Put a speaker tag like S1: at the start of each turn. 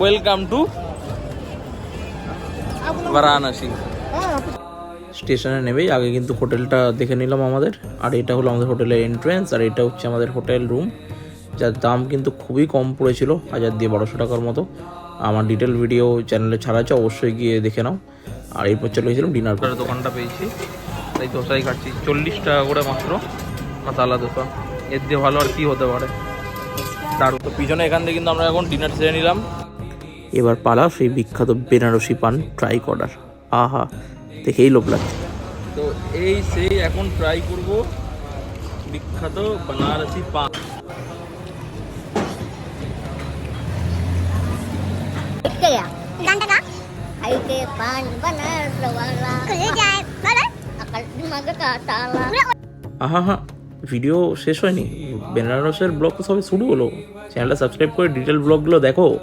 S1: Welcome to Varanasi. স্টেশনে নেবেই আগে কিন্তু হোটেলটা দেখে নিলাম আমাদের, আর এটা হলো আমাদের হোটেলের এন্ট্রেন্স, আর এটা হচ্ছে আমাদের হোটেল রুম, যার দাম কিন্তু খুবই কম পড়েছিল, 1000 দিয়ে 1200 টাকার মতো। আমার ডিটেল ভিডিও চ্যানেলে ছাড়া আছে, অবশ্যই গিয়ে দেখে নাও। আর এরপর চলে গেছিলাম ডিনার করে। দোকানটা পেয়েছি, তাই দোসাই খাচ্ছি, 40 টাকা করে মাত্র মাসালা দোসা। এর দিয়ে ভালো আর কি হতে পারে, দারুণ। তো পিছনে এখান থেকে কিন্তু আমরা এখন ডিনার সেরে নিলাম। এবার পালা সেই বিখ্যাত বেনারসি পান ট্রাই করার। আহা, দেখেই লোভ লাগছে। তো এই সেই এখন ট্রাই করব বিখ্যাত বেনারসি পান। আহা হা, ভিডিও শেষ হয়নি, বেনারসের ব্লগ তো সবে শুরু হলো। চ্যানেলটা সাবস্ক্রাইব করে ডিটেল ব্লগগুলো দেখো।